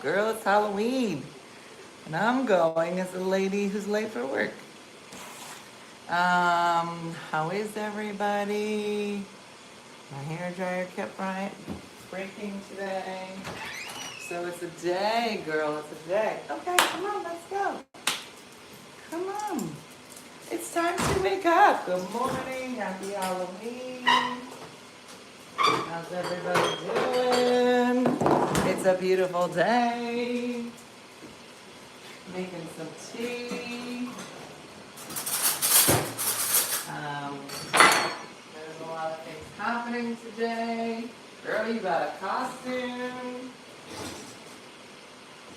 Girl, it's Halloween. And I'm going as a lady who's late for work. How is everybody? My hair dryer kept breaking today. So it's a day, girl, it's a day. Okay, come on, let's go. Come on. It's time to wake up. Good morning, happy Halloween. How's everybody doing? It's a beautiful day. Making some tea. There's a lot of things happening today. Girl, you got a costume.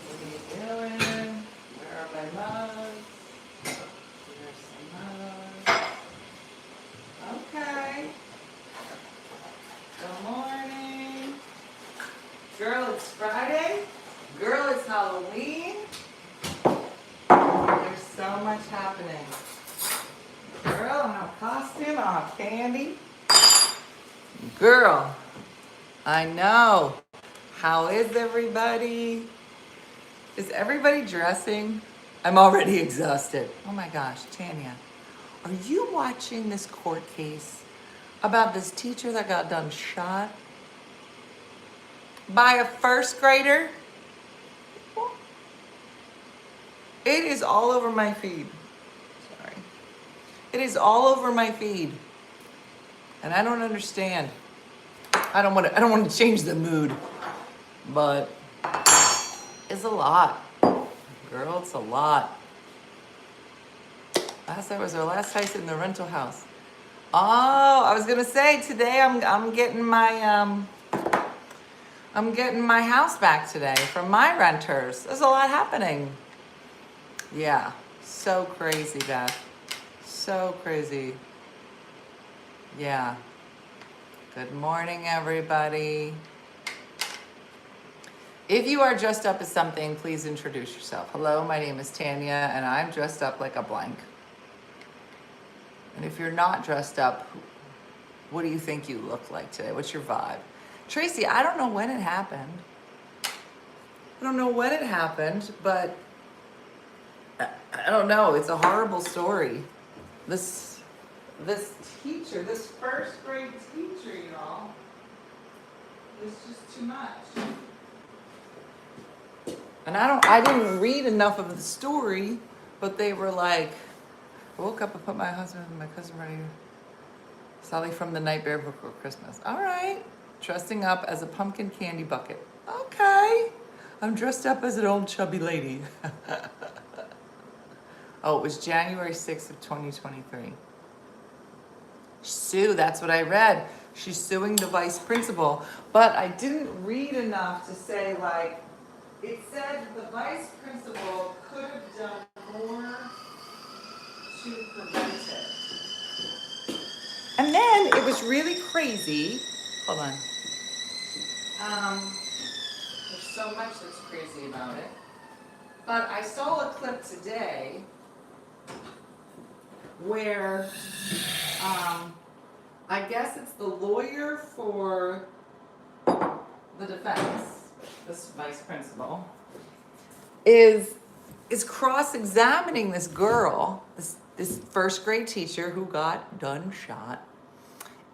What are you doing? Where are my mugs? There's some mugs. Okay. Good morning. Girl, it's Friday. Girl, it's Halloween. There's so much happening. Girl, I don't have a costume, I don't have candy. Girl, I know. How is everybody? Is everybody dressing? I'm already exhausted. Oh my gosh, Tanya, are you watching this court case about this teacher that got done shot by a first grader? It is all over my feed. Sorry. It is all over my feed. And I don't understand. I don't want to change the mood, but it's a lot. Girl, it's a lot. Last night was our last night in the rental house. Oh, I was gonna say today I'm getting my house back today from my renters. There's a lot happening. Yeah, so crazy, Beth. So crazy. Yeah. Good morning, everybody. If you are dressed up as something, please introduce yourself. Hello, my name is Tanya, and I'm dressed up like a blank. And if you're not dressed up, what do you think you look like today? What's your vibe? Tracy, I don't know when it happened. I don't know when it happened, but I don't know. It's a horrible story. This teacher, this first grade teacher, y'all, is just too much. And I didn't read enough of the story, but they were like, I woke up and put my husband and my cousin right here. Sally from the night before Christmas. All right. Dressing up as a pumpkin candy bucket. Okay. I'm dressed up as an old chubby lady. Oh, it was January 6th of 2023. Sue, that's what I read. She's suing the vice principal. But I didn't read enough to say, like, it said the vice principal could have done more to prevent it. And then it was really crazy. Hold on. There's so much that's crazy about it. But I saw a clip today where I guess it's the lawyer for the defense, this vice principal, is cross-examining this girl, this first grade teacher who got done shot.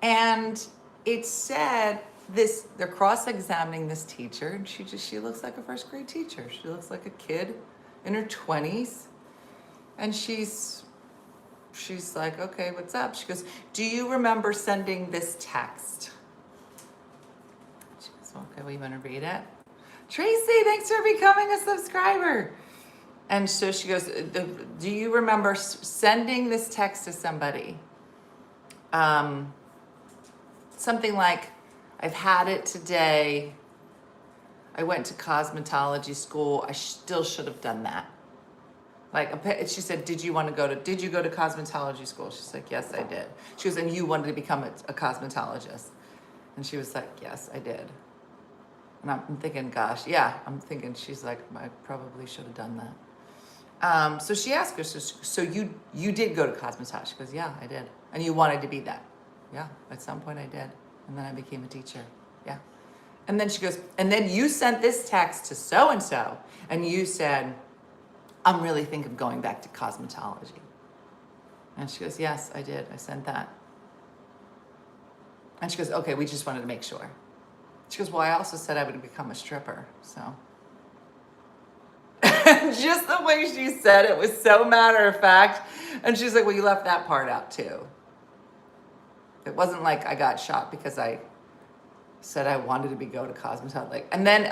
And it said they're cross-examining this teacher, and she looks like a first grade teacher. She looks like a kid in her 20s. And she's like, okay, what's up? She goes, do you remember sending this text? She goes, okay, well, you want to read it? Tracy, thanks for becoming a subscriber. And so she goes, do you remember sending this text to somebody? Something like, I've had it today. I went to cosmetology school. I still should have done that. Like, she said, did you go to cosmetology school? She's like, yes, I did. She goes, and you wanted to become a cosmetologist? And she was like, yes, I did. And I'm thinking, gosh, yeah, I'm thinking, she's like, I probably should have done that. So she asked her, so you did go to cosmetology? She goes, yeah, I did. And you wanted to be that? Yeah, at some point I did. And then I became a teacher. Yeah. And then she goes, and then you sent this text to so-and-so, and you said, I'm really thinking of going back to cosmetology. And she goes, yes, I did. I sent that. And she goes, okay, we just wanted to make sure. She goes, well, I also said I would become a stripper, so. Just the way she said it was so matter of fact. And she's like, well, you left that part out too. It wasn't like I got shot because I said I wanted to go to cosmetology. Like, and then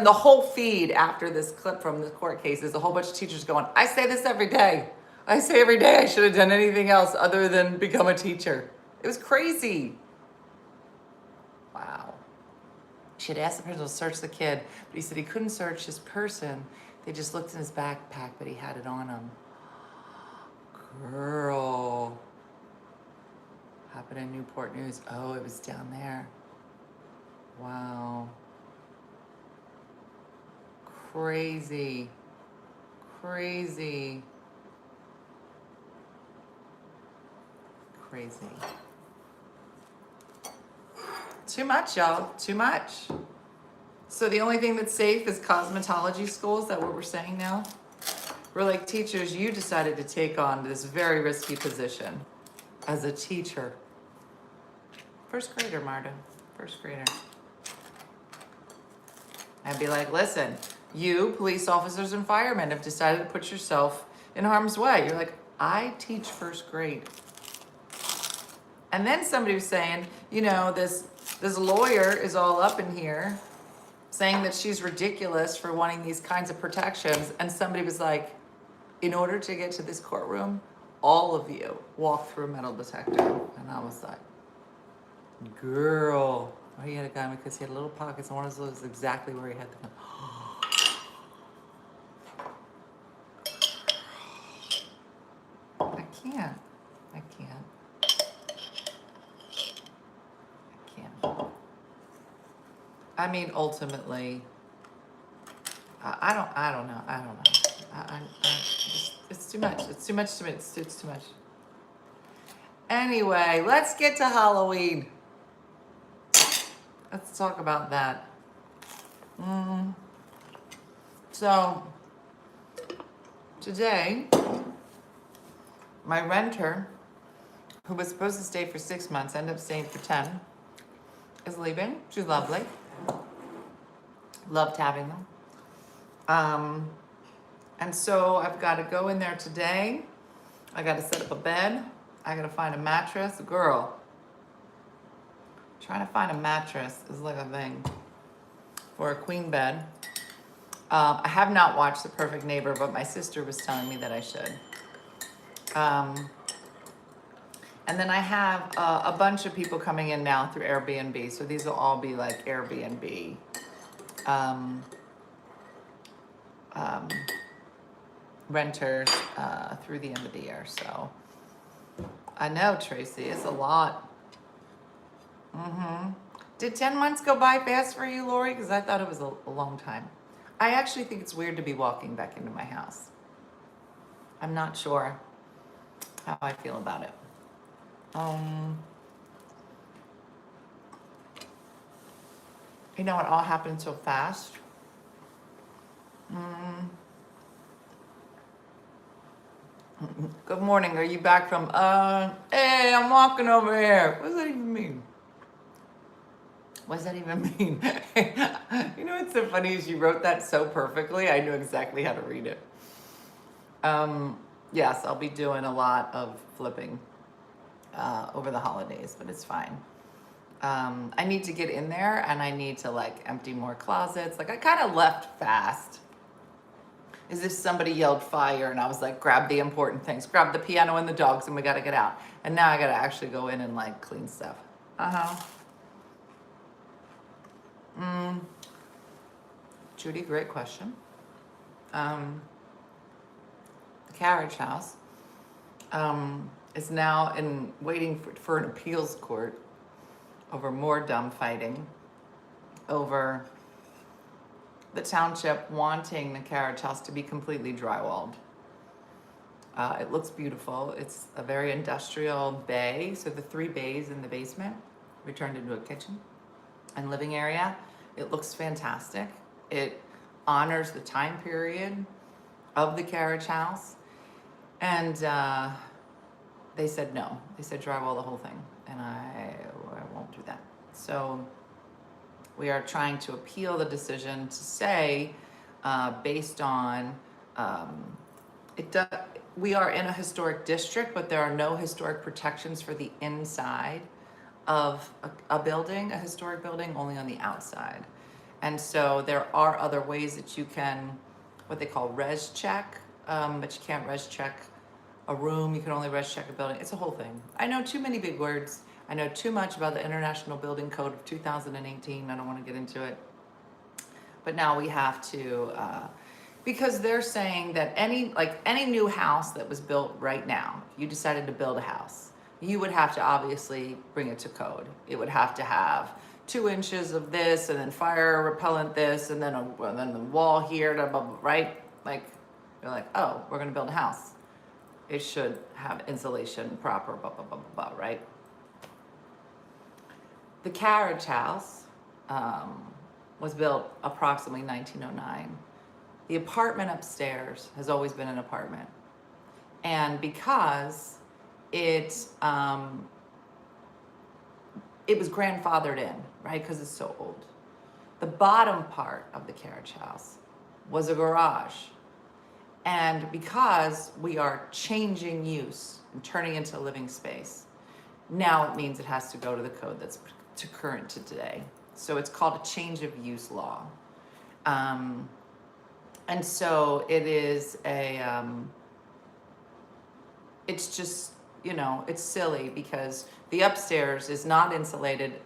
the whole feed after this clip from the court case is a whole bunch of teachers going, I say this every day. I say every day I should have done anything else other than become a teacher. It was crazy. Wow. She had asked the principal to search the kid, but he said he couldn't search his person. They just looked in his backpack, but he had it on him. Girl. Happened in Newport News. Oh, it was down there. Wow. Crazy. Crazy. Crazy. Too much, y'all. Too much. So the only thing that's safe is cosmetology schools. Is that what we're saying now? We're like, teachers, you decided to take on this very risky position as a teacher. First grader, Marta. First grader. I'd be like, listen, you, police officers and firemen, have decided to put yourself in harm's way. You're like, I teach first grade. And then somebody was saying, you know, this lawyer is all up in here saying that she's ridiculous for wanting these kinds of protections. And somebody was like, in order to get to this courtroom, all of you walk through a metal detector. And I was like, girl. Oh, he had a gun because he had little pockets, and one of those was exactly where he had the gun. I can't. I mean, ultimately, I don't know. It's too much. It's too much to me. It's too much. Anyway, let's get to Halloween. Let's talk about that. So, today, my renter, who was supposed to stay for 6 months, ended up staying for 10, is leaving. She's lovely. Loved having them. And so I've got to go in there today. I got to set up a bed. I got to find a mattress. Girl, trying to find a mattress is like a thing for a queen bed. I have not watched The Perfect Neighbor, but my sister was telling me that I should. And then I have a bunch of people coming in now through Airbnb. So these will all be like Airbnb renters through the end of the year. So I know, Tracy, it's a lot. Did 10 months go by fast for you, Lori? Because I thought it was a long time. I actually think it's weird to be walking back into my house. I'm not sure how I feel about it. You know, it all happened so fast. Good morning. Are you back from, hey, I'm walking over here. What does that even mean? What does that even mean? You know what's so funny is you wrote that so perfectly. I knew exactly how to read it. Yes, I'll be doing a lot of flipping over the holidays, but it's fine. I need to get in there and I need to like empty more closets. Like I kind of left fast. As if somebody yelled fire and I was like, grab the important things, grab the piano and the dogs and we got to get out. And now I got to actually go in and like clean stuff. Judy, great question. The carriage house is now waiting for an appeals court over more dumb fighting over the township wanting the carriage house to be completely drywalled. It looks beautiful. It's a very industrial bay. So the 3 bays in the basement we turned into a kitchen and living area. It looks fantastic. It honors the time period of the carriage house. And they said no. They said drywall the whole thing. And I won't do that. So we are trying to appeal the decision to say, based on, we are in a historic district, but there are no historic protections for the inside of a building, a historic building, only on the outside. And so there are other ways that you can, what they call res check, but you can't res check a room. You can only res check a building. It's a whole thing. I know too many big words. I know too much about the International Building Code of 2018. I don't want to get into it. But now we have to, because they're saying that any new house that was built right now, if you decided to build a house, you would have to obviously bring it to code. It would have to have 2 inches of this, and then fire repellent this, and then the wall here, blah, blah, blah, right? Like, you're like, oh, we're gonna build a house. It should have insulation proper, blah, blah, blah, blah, blah, right? The carriage house was built approximately 1909. The apartment upstairs has always been an apartment. And because it was grandfathered in, right? Because it's so old. The bottom part of the carriage house was a garage. And because we are changing use and turning into a living space, now it means it has to go to the code that's to current to today. So it's called a change of use law. And so it is it's just, it's silly because the upstairs is not insulated.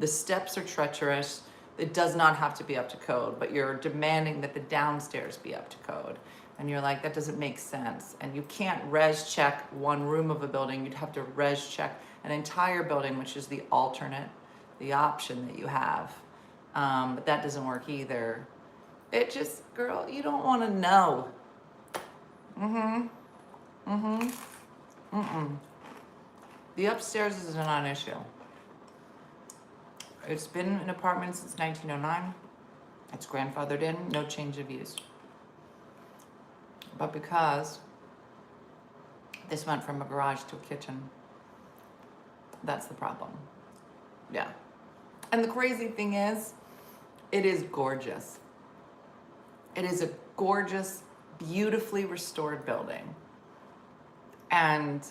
The steps are treacherous. It does not have to be up to code, but you're demanding that the downstairs be up to code. And you're like, that doesn't make sense. And you can't res check one room of a building. You'd have to res check an entire building, which is the alternate, the option that you have. But that doesn't work either. It just, girl, you don't want to know. The upstairs is a non-issue. It's been an apartment since 1909. It's grandfathered in, no change of use. But because this went from a garage to a kitchen, that's the problem. Yeah. And the crazy thing is, it is gorgeous. It is a gorgeous, beautifully restored building. And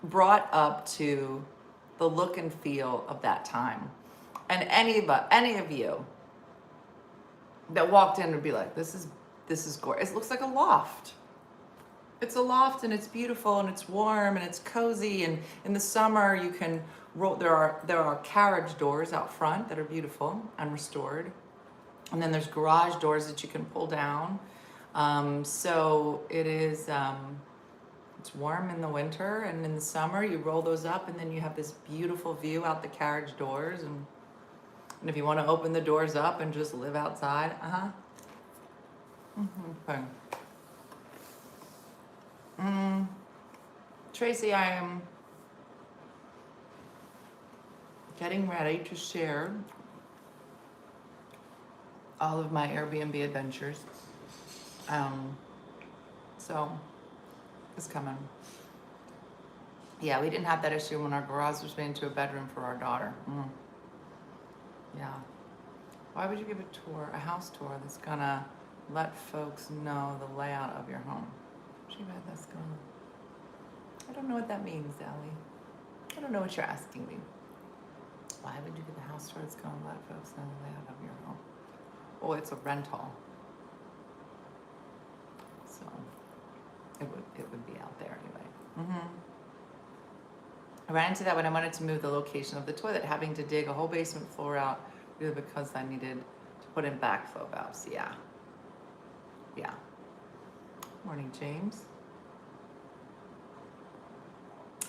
brought up to the look and feel of that time. And any of you that walked in would be like, this is gorgeous. It looks like a loft. It's a loft, and it's beautiful, and it's warm, and it's cozy, and in the summer you can roll. There are carriage doors out front that are beautiful and restored, and then there's garage doors that you can pull down. So it is. It's warm in the winter, and in the summer you roll those up, and then you have this beautiful view out the carriage doors. And if you want to open the doors up and just live outside, Okay. Tracy, I am getting ready to share all of my Airbnb adventures. So it's coming. Yeah, we didn't have that issue when our garage was made into a bedroom for our daughter. Yeah. Why would you give a house tour that's gonna let folks know the layout of your home? Too bad that's gone. I don't know what that means, Allie. I don't know what you're asking me. Why would you give a house tour that's gonna let folks know the layout of your home? Oh, it's a rental. So it would be out there anyway. I ran into that when I wanted to move the location of the toilet, having to dig a whole basement floor out really because I needed to put in backflow valves. Yeah. Morning, James.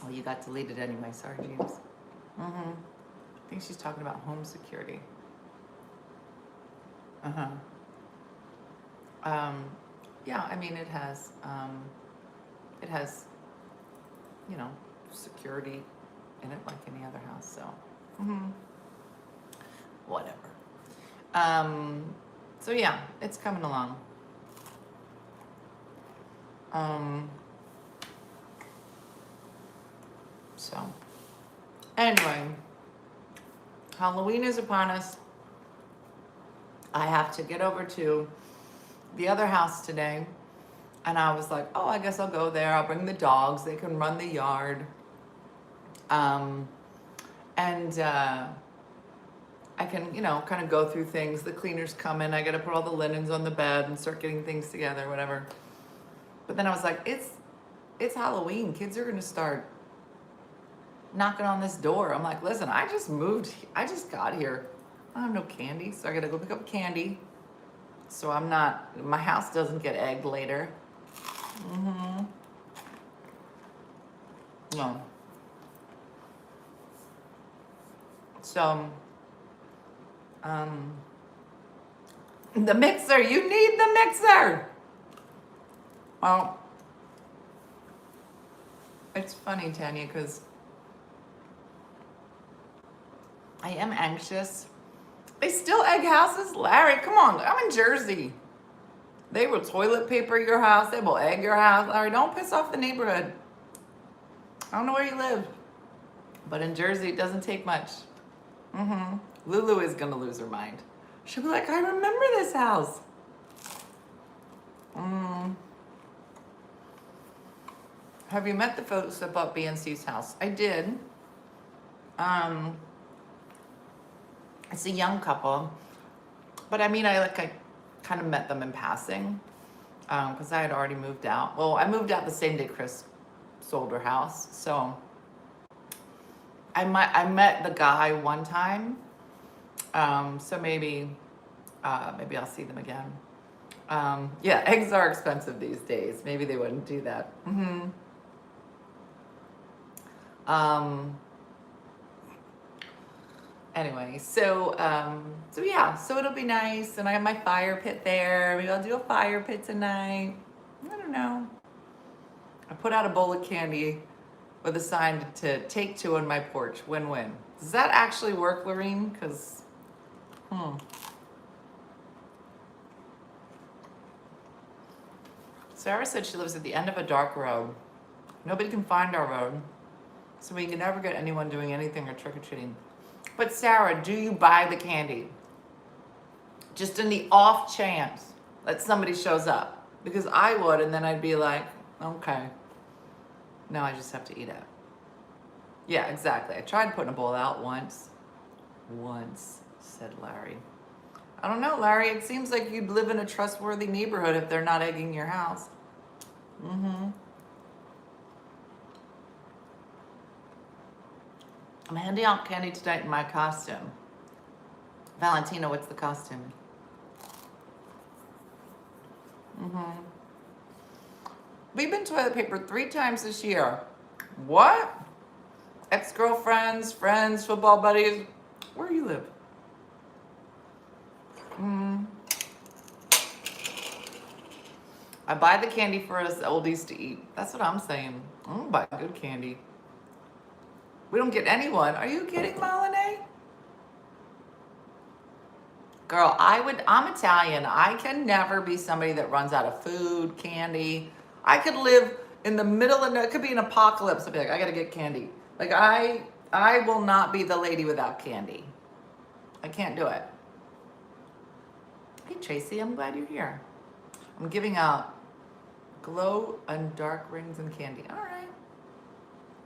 Oh, you got deleted anyway. Sorry, James. I think she's talking about home security. Yeah, I mean, it has, security in it like any other house, so, whatever. So yeah, it's coming along. So anyway, Halloween is upon us. I have to get over to the other house today. And I was like, oh, I guess I'll go there. I'll bring the dogs. They can run the yard. And I can, you know, kind of go through things. The cleaners come in. I got to put all the linens on the bed and start getting things together, whatever. But then I was like, it's Halloween. Kids are going to start knocking on this door. I'm like, listen, I just moved. I just got here. I have no candy, so I got to go pick up candy. So I'm not, my house doesn't get egged later. No. So, the mixer, you need the mixer. Well, it's funny, Tanya, because I am anxious. They still egg houses? Larry, come on, I'm in Jersey. They will toilet paper your house. They will egg your house. Larry, don't piss off the neighborhood. I don't know where you live, but in Jersey, it doesn't take much. Lulu is gonna lose her mind. She'll be like, I remember this house. Have you met the folks that bought BNC's house? I did. It's a young couple, but I mean, I kind of met them in passing because I had already moved out. Well, I moved out the same day Chris sold her house, so I met the guy one time. So maybe I'll see them again. Yeah, eggs are expensive these days. Maybe they wouldn't do that. Anyway, so yeah, so it'll be nice, and I have my fire pit there. Maybe I'll do a fire pit tonight. I don't know. I put out a bowl of candy with a sign to take two on my porch, win-win. Does that actually work, Lorene? Because, Sarah said she lives at the end of a dark road. Nobody can find our road, so we can never get anyone doing anything or trick-or-treating. But Sarah, do you buy the candy? Just in the off chance that somebody shows up. Because I would, and then I'd be like, okay. Now I just have to eat it. Yeah, exactly. I tried putting a bowl out once. Once, said Larry. I don't know, Larry. It seems like you'd live in a trustworthy neighborhood if they're not egging your house. I'm handing out candy tonight in my costume. Valentina, what's the costume? We've been toilet papered 3 times this year. What? Ex-girlfriends, friends, football buddies. Where do you live? I buy the candy for us oldies to eat. That's what I'm saying. I'm gonna buy good candy. We don't get anyone. Are you kidding, Melanie? Girl, I'm Italian. I can never be somebody that runs out of food, candy. I could live in the middle of, it could be an apocalypse. I'd be like, I gotta get candy. Like I will not be the lady without candy. I can't do it. Hey Tracy, I'm glad you're here. I'm giving out glow and dark rings and candy. All right.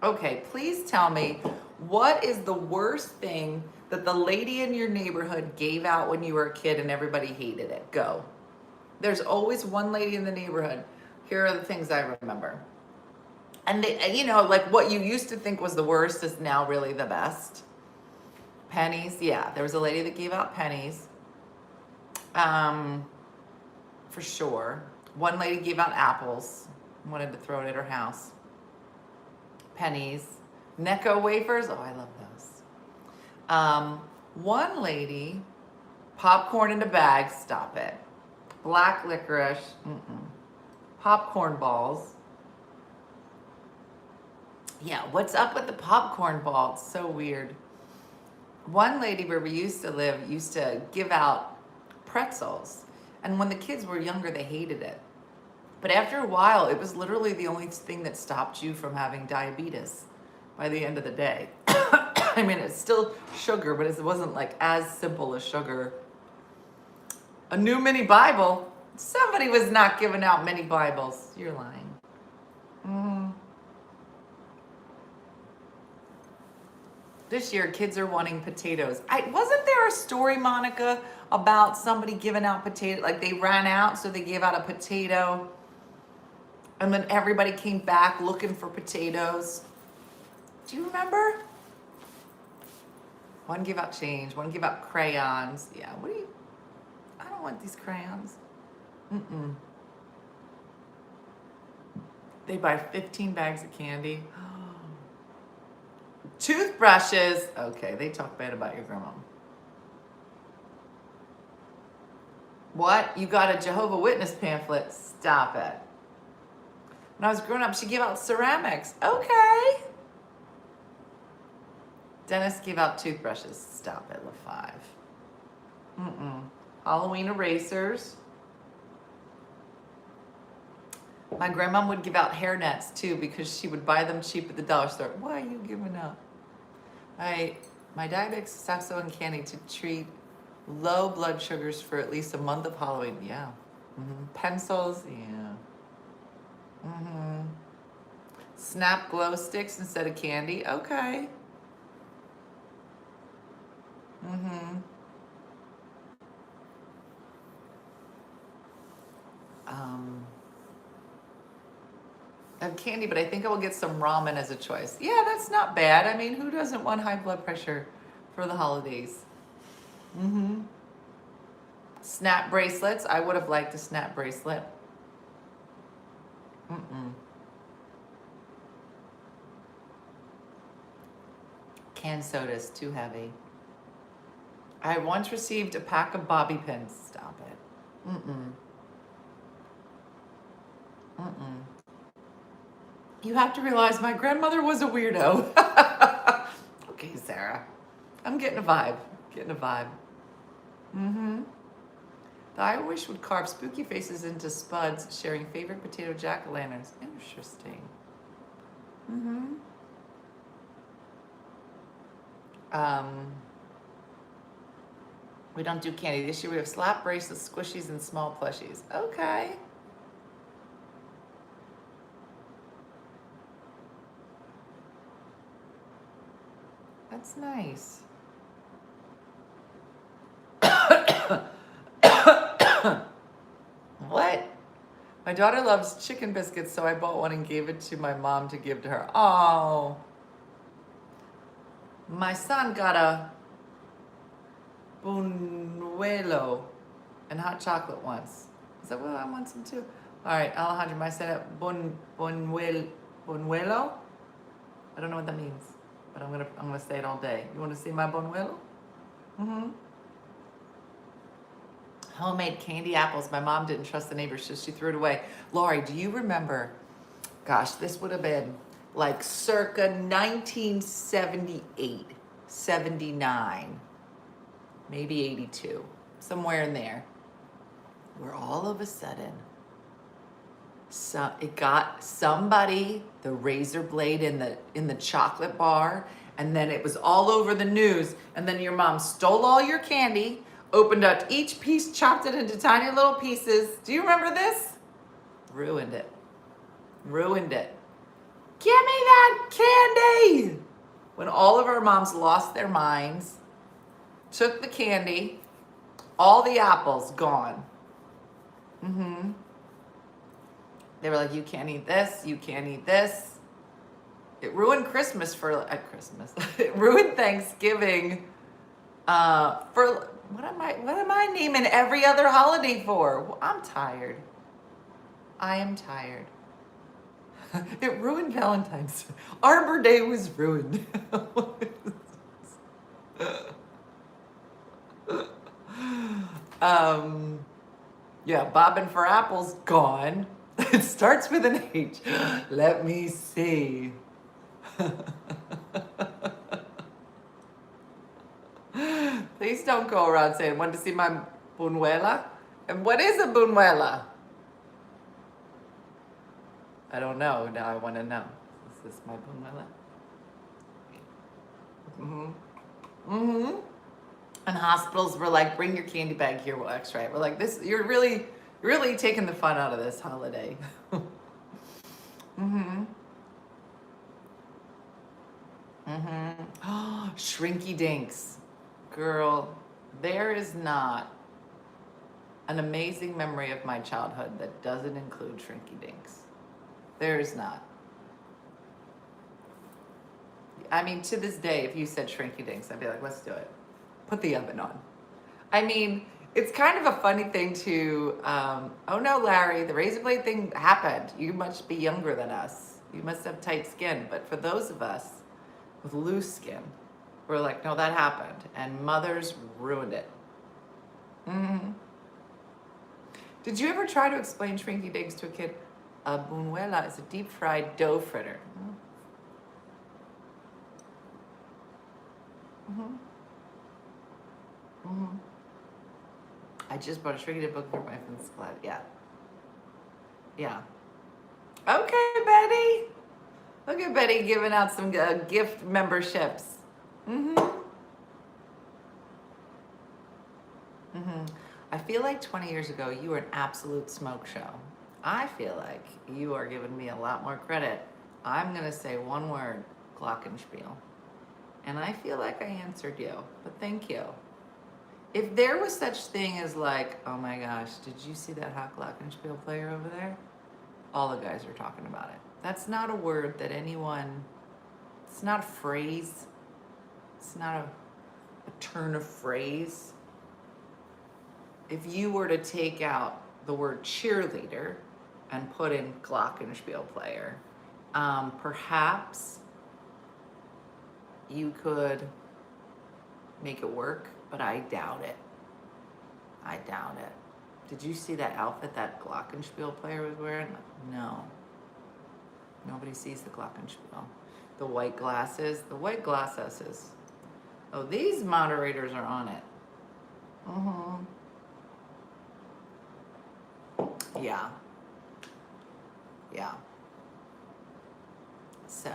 Okay, please tell me, what is the worst thing that the lady in your neighborhood gave out when you were a kid and everybody hated it? Go. There's always one lady in the neighborhood. Here are the things I remember. And they, you know, like what you used to think was the worst is now really the best. Pennies, yeah. There was a lady that gave out pennies. For sure. One lady gave out apples. Wanted to throw it at her house. Pennies. Necco wafers. Oh, I love those. One lady, popcorn in a bag. Stop it. Black licorice. Popcorn balls. Yeah, what's up with the popcorn balls? So weird. One lady where we used to live used to give out pretzels. And when the kids were younger, they hated it. But after a while, it was literally the only thing that stopped you from having diabetes by the end of the day. I mean, it's still sugar, but it wasn't like as simple as sugar. A new mini Bible? Somebody was not giving out mini Bibles. You're lying. This year, kids are wanting potatoes. Wasn't there a story, Monica, about somebody giving out potatoes? Like they ran out, so they gave out a potato. And then everybody came back looking for potatoes. Do you remember? One give out change, one give out crayons. Yeah, I don't want these crayons. They buy 15 bags of candy. Toothbrushes. Okay, they talk bad about your grandma. What? You got a Jehovah's Witness pamphlet? Stop it. When I was growing up, she gave out ceramics. Okay. Dennis gave out toothbrushes. Stop it, LaFive. Halloween erasers. My grandma would give out hairnets too because she would buy them cheap at the dollar store. Why are you giving out? My diabetics stop selling candy to treat low blood sugars for at least a month of Halloween. Yeah. Pencils. Yeah. Snap glow sticks instead of candy. Okay. I have candy, but I think I will get some ramen as a choice. Yeah, that's not bad. I mean, who doesn't want high blood pressure for the holidays? Snap bracelets. I would have liked a snap bracelet. Canned sodas, too heavy. I once received a pack of bobby pins. Stop it. You have to realize my grandmother was a weirdo. Okay, Sarah. I'm getting a vibe. The Irish would carve spooky faces into spuds, sharing favorite potato jack-o'-lanterns. Interesting. We don't do candy. This year we have slap bracelets, squishies, and small plushies. Okay. That's nice. What? My daughter loves chicken biscuits, so I bought one and gave it to my mom to give to her. Oh. My son got a buñuelo and hot chocolate once. Is that what I want some too? All right, Alejandro, I said it. Buñuelo? I don't know what that means, but I'm gonna say it all day. You want to see my buñuelo? Homemade candy apples. My mom didn't trust the neighbors, so she threw it away. Lori, do you remember? Gosh, this would have been like circa 1978, 79, maybe 82, somewhere in there, where all of a sudden, it got somebody the razor blade in the chocolate bar, and then it was all over the news, and then your mom stole all your candy, opened up each piece, chopped it into tiny little pieces. Do you remember this? Ruined it. Give me that candy! When all of our moms lost their minds, took the candy, all the apples gone. They were like, you can't eat this, you can't eat this. It ruined Christmas Christmas. It ruined Thanksgiving for, what am I naming every other holiday for? Well, I'm tired. I am tired. It ruined Valentine's Day. Arbor Day was ruined. Yeah, bobbing for apples, gone. It starts with an H. Let me see. Please don't go around saying, want to see my Buñuela? And what is a buñuela? I don't know. Now I want to know. Is this my buñuela? Mm-hmm. And hospitals were like, bring your candy bag here, we'll x-ray it. We're like, this, you're really taking the fun out of this holiday. Mm-hmm. Mm-hmm. Oh, Shrinky Dinks. Girl, there is not an amazing memory of my childhood that doesn't include Shrinky Dinks. There is not. I mean, to this day, if you said Shrinky Dinks, I'd be like, let's do it. Put the oven on. I mean, it's kind of a funny thing to, oh no, Larry, the razor blade thing happened. You must be younger than us. You must have tight skin. But for those of us with loose skin, we're like, no, that happened. And mothers ruined it. Mm-hmm. Did you ever try to explain Shrinky Dinks to a kid? A buñuela is a deep fried dough fritter. Mm-hmm. Mm-hmm. I just bought a Shrinky Dink book for my friend's class. Yeah. Yeah. Okay, Betty. Look at Betty giving out some gift memberships. Mm-hmm. Mm-hmm. I feel like 20 years ago, you were an absolute smoke show. I feel like you are giving me a lot more credit. I'm going to say one word, glockenspiel. And I feel like I answered you, but thank you. If there was such thing as like, oh my gosh, did you see that hot glockenspiel player over there? All the guys are talking about it. That's not a word that anyone, it's not a phrase. It's not a turn of phrase. If you were to take out the word cheerleader and put in glockenspiel player, perhaps you could make it work, but I doubt it. I doubt it. Did you see that outfit that glockenspiel player was wearing? No. Nobody sees the glockenspiel. The white glasses. Oh, these moderators are on it. Mm-hmm. Yeah. Yeah. So,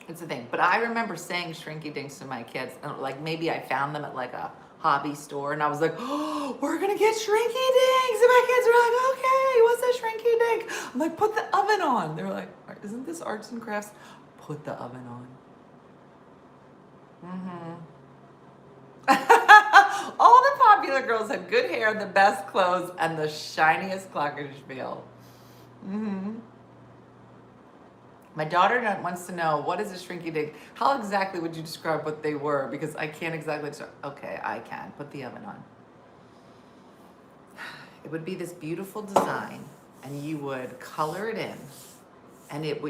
it's a thing. But I remember saying Shrinky Dinks to my kids. Like maybe I found them at like a hobby store and I was like, oh, we're gonna get Shrinky Dinks. And my kids were like, okay, what's a Shrinky Dink? I'm like, put the oven on. They were like, isn't this arts and crafts? Put the oven on. Mm-hmm. All the popular girls had good hair, the best clothes, and the shiniest glockenspiel. Mm-hmm. My daughter wants to know, what is a Shrinky Dink? How exactly would you describe what they were? Because I can't exactly describe. Okay, I can. Put the oven on. It would be this beautiful design, and you would color it in, and it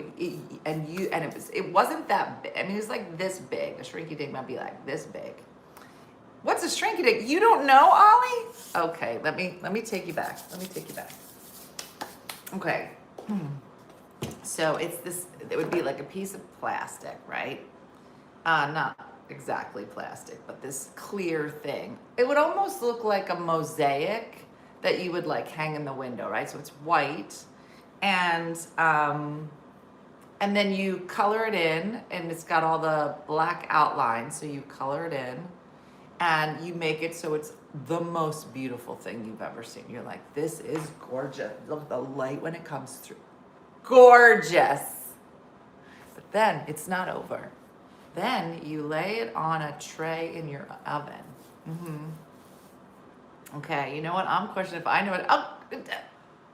wasn't that big. I mean, it was like this big. A Shrinky Dink might be like this big. What's a Shrinky Dink? You don't know, Ollie? Okay, let me take you back. Okay. So it's this, it would be like a piece of plastic, right? Not exactly plastic, but this clear thing. It would almost look like a mosaic that you would like hang in the window, right? So it's white, and then you color it in, and it's got all the black outlines, so you color it in, and you make it so it's the most beautiful thing you've ever seen. You're like, this is gorgeous. Look, the light when it comes through. Gorgeous. But then it's not over. Then you lay it on a tray in your oven. Mm-hmm. Okay, you know what? I'm questioning if I know it. Oh,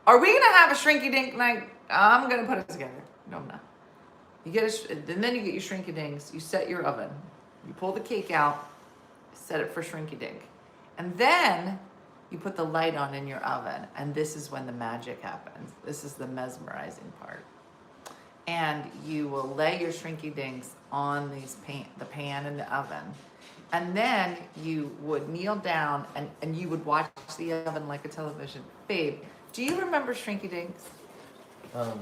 are we gonna have a Shrinky Dink night? I'm gonna put it together. No, I'm not. You get and then you get your Shrinky Dinks. You set your oven. You pull the cake out. Set it for Shrinky Dink, and then you put the light on in your oven, and this is when the magic happens. This is the mesmerizing part. And you will lay your Shrinky Dinks on the pan in the oven, and then you would kneel down and you would watch the oven like a television. Babe, do you remember Shrinky Dinks? I'm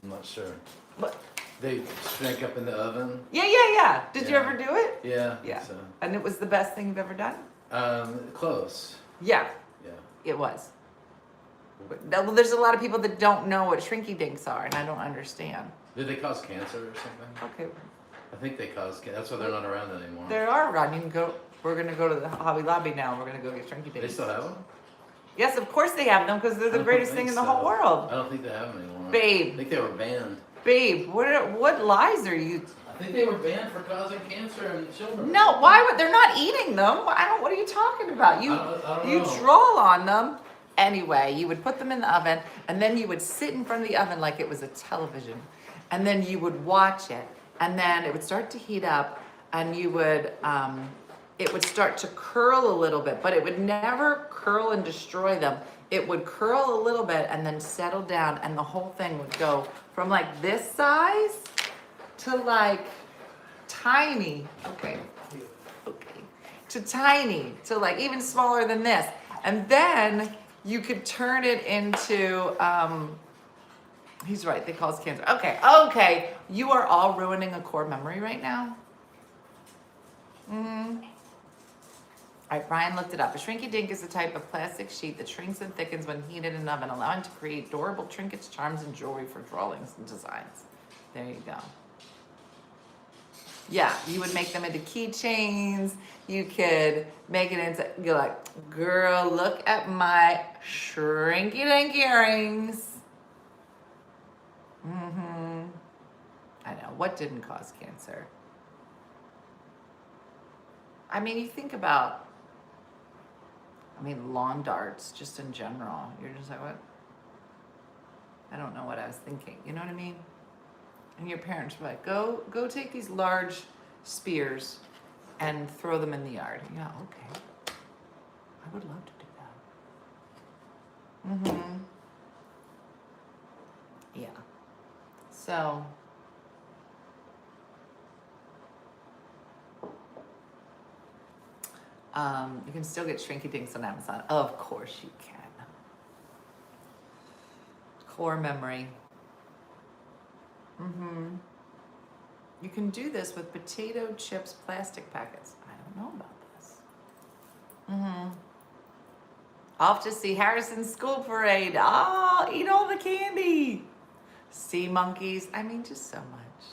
not sure. What? They shrink up in the oven? Yeah. Did you ever do it? Yeah. Yeah. So. And it was the best thing you've ever done? Close. Yeah, Yeah. it was. Well, there's a lot of people that don't know what shrinky dinks are, and I don't understand. Did they cause cancer or something? Okay, I think they caused cancer. That's why they're not around anymore. there are around. You can go. We're gonna go to the Hobby Lobby now. We're gonna go get shrinky They dinks. still have them? Yes, of course they have them because they're I the don't greatest think thing in the so. whole world. I don't think they have them anymore. I Babe, think they were banned. babe, what lies are you? I think they were banned for causing cancer in children. No, why would they're not eating them? I don't. What are you talking about? You I don't you know. droll on them. Anyway, you would put them in the oven, and then you would sit in front of the oven like it was a television, and then you would watch it, and then it would start to heat up, and you would it would start to curl a little bit, but it would never curl and destroy them. It would curl a little bit and then settle down, and the whole thing would go from like this size to like tiny. Okay, to tiny, to like even smaller than this, and then you could turn it into, he's right, they cause cancer. Okay, you are all ruining a core memory right now. All right, Brian looked it up. A shrinky dink is a type of plastic sheet that shrinks and thickens when heated in an oven, allowing to create adorable trinkets, charms, and jewelry for drawings and designs. There you go. Yeah, you would make them into keychains. You could make it into, you're like, girl, look at my shrinky dink earrings. I know, what didn't cause cancer? I mean, you think about, lawn darts, just in general. You're just like, what? I don't know what I was thinking. You know what I mean? And your parents were like, go take these large spears and throw them in the yard. Yeah, okay. I would love to do that. Yeah. So, you can still get shrinky dinks on Amazon. Of course you can. Core memory. You can do this with potato chips plastic packets. I don't know about this. Off to see Harrison's school parade. Oh, eat all the candy. Sea monkeys. Just so much.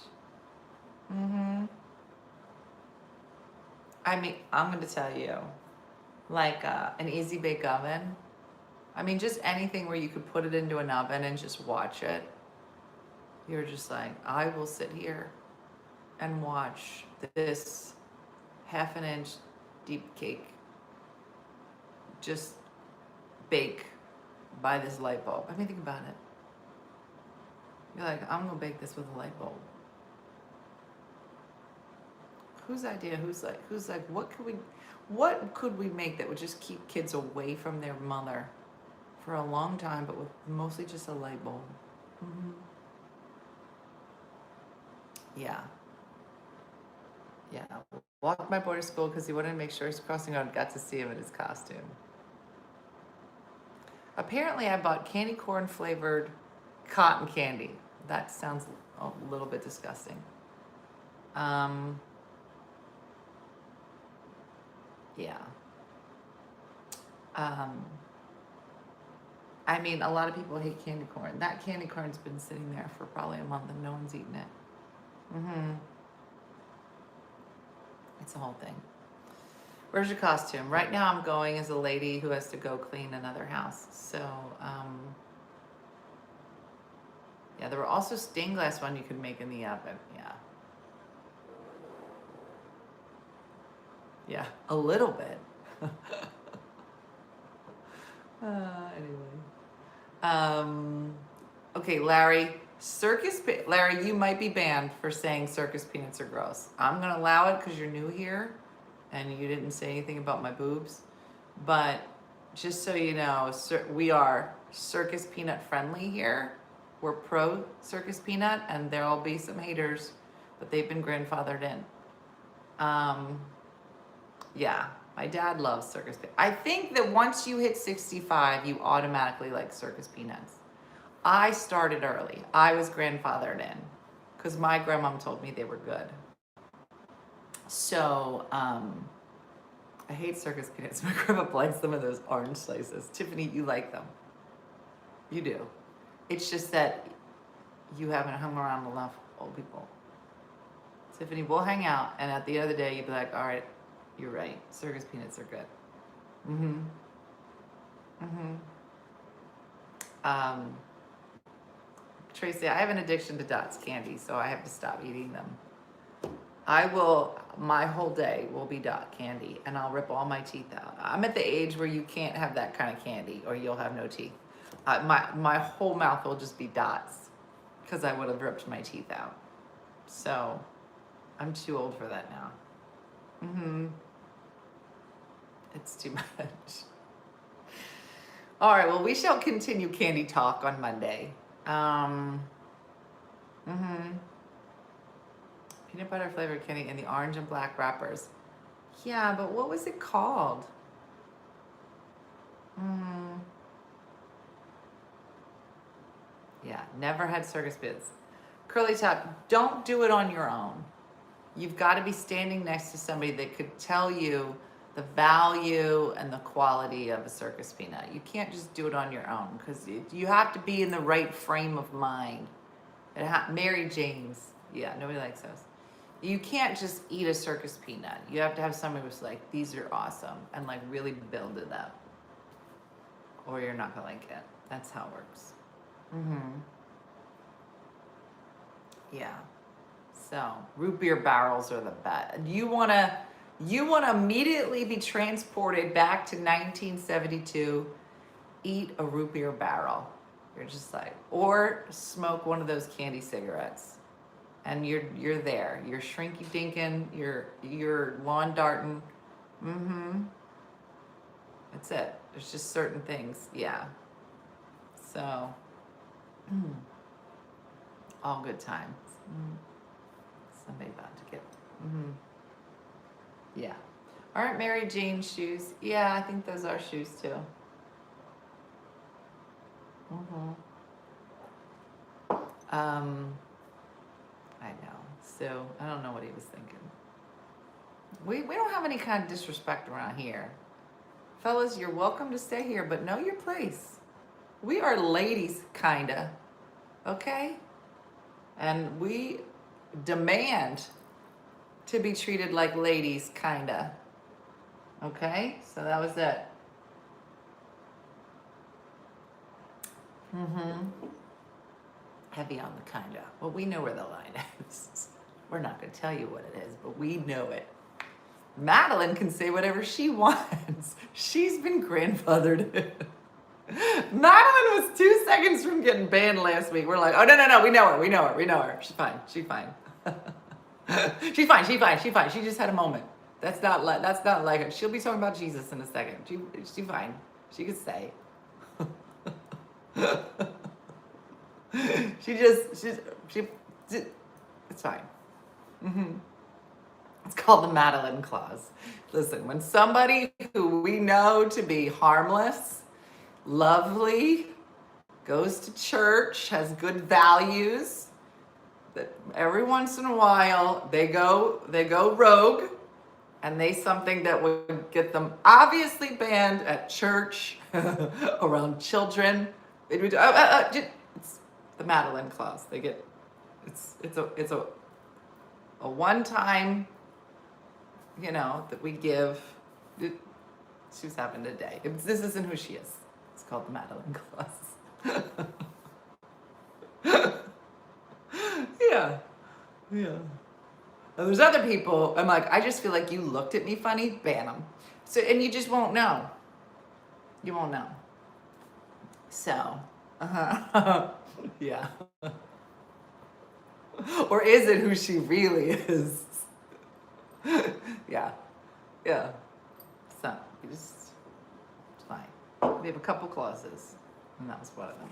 I'm going to tell you, like an easy bake oven. Just anything where you could put it into an oven and just watch it. You're just like, I will sit here and watch this 1/2 inch deep cake just bake by this light bulb. Think about it. You're like, I'm gonna bake this with a light bulb. Whose idea? Who's like, what could we make that would just keep kids away from their mother for a long time, but with mostly just a light bulb? Yeah. Walked my boy to school because he wanted to make sure he's crossing out and got to see him in his costume. Apparently, I bought candy corn flavored cotton candy. That sounds a little bit disgusting. Yeah. A lot of people hate candy corn. That candy corn's been sitting there for probably a month and no one's eaten it. It's a whole thing. Where's your costume? Right now I'm going as a lady who has to go clean another house. So, yeah, there were also stained glass one you could make in the oven. Yeah, a little bit. Anyway. Okay, Larry, Larry, you might be banned for saying circus peanuts are gross. I'm gonna allow it because you're new here and you didn't say anything about my boobs. But just so you know, we are circus peanut friendly here. We're pro circus peanut, and there'll be some haters, but they've been grandfathered in. Yeah, my dad loves circus peanuts. I think that once you hit 65, you automatically like circus peanuts. I started early. I was grandfathered in because my grandmom told me they were good. So, I hate circus peanuts. My grandma likes them in those orange slices. Tiffany, you like them. You do. It's just that you haven't hung around enough old people. Tiffany, we'll hang out, and at the end of the day, you'd be like, all right, you're right. Circus peanuts are good. Mm-hmm. Mm-hmm. Tracy, I have an addiction to Dots candy, so I have to stop eating them. My whole day will be Dot candy, and I'll rip all my teeth out. I'm at the age where you can't have that kind of candy, or you'll have no teeth. My whole mouth will just be Dots, because I would have ripped my teeth out. So, I'm too old for that now. Mm-hmm. It's too much. All right, well, we shall continue candy talk on Monday. Peanut butter flavored candy in the orange and black wrappers. Yeah, but what was it called? Yeah, never had circus bits. Curly Top, don't do it on your own. You've got to be standing next to somebody that could tell you the value and the quality of a circus peanut. You can't just do it on your own because you have to be in the right frame of mind. Mary Jane's, yeah, nobody likes those. You can't just eat a circus peanut. You have to have somebody who's like, these are awesome, and like really build it up. Or you're not gonna like it. That's how it works. Yeah. So, root beer barrels are the best. You wanna immediately be transported back to 1972, eat a root beer barrel. You're just like, or smoke one of those candy cigarettes. And you're there. You're shrinky dinking, you're lawn darting. That's it. There's just certain things. Yeah. So all good times. Somebody about to get yeah. Aren't Mary Jane's shoes? Yeah, I think those are shoes too. I know. So I don't know what he was thinking. We don't have any kind of disrespect around here. Fellas, you're welcome to stay here, but know your place. We are ladies, kinda. Okay? And we demand to be treated like ladies, kinda. Okay? So that was it. Heavy on the kinda. Well, we know where the line is. We're not going to tell you what it is, but we know it. Madeline can say whatever she wants. She's been grandfathered in. Madeline was 2 seconds from getting banned last week. We're like, oh, no, we know her. She's fine. She's fine. She's fine. She just had a moment. That's not like her. She'll be talking about Jesus in a second. She's fine. She could stay. It's fine. It's called the Madeline Clause. Listen, when somebody who we know to be harmless, lovely, goes to church, has good values, that every once in a while they go rogue and they something that would get them obviously banned at church, around children. It would, it's the Madeline Clause. They get, it's a one-time, that we give. She's having a day. This isn't who she is. It's called the Madeline Clause. Yeah. And there's other people, I'm like, I just feel like you looked at me funny, ban them. So, and you just won't know. You won't know. So, yeah. Or is it who she really is? Yeah. So, it's fine. We have a couple clauses, and that was one of them.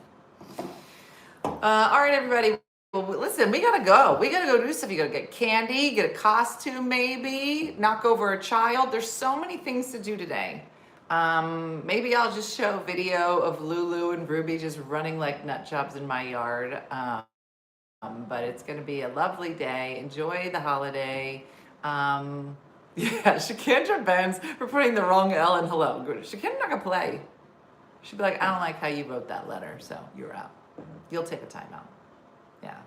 All right, everybody. Well, listen, we gotta go. We gotta go do stuff. You gotta get candy, get a costume maybe, knock over a child. There's so many things to do today. Maybe I'll just show a video of Lulu and Ruby just running like nut jobs in my yard. But it's gonna be a lovely day. Enjoy the holiday. Yeah, Shakandra Benz for putting the wrong L in hello. Shakandra's not gonna play. She'd be like, I don't like how you wrote that letter, so you're out. You'll take a timeout. Yeah,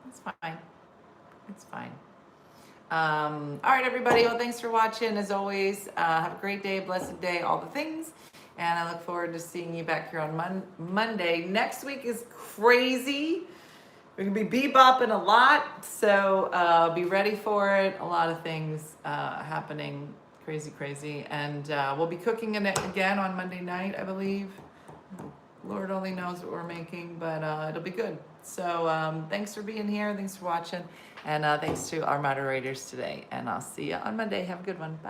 it's fine. It's fine. All right, everybody. Well, thanks for watching. As always, have a great day, blessed day, all the things. And I look forward to seeing you back here on Monday. Next week is crazy. We're going to be bebopping a lot, so be ready for it. A lot of things happening, crazy. And we'll be cooking in it again on Monday night, I believe. Lord only knows what we're making, but it'll be good. So thanks for being here. Thanks for watching. And thanks to our moderators today. And I'll see you on Monday. Have a good one. Bye.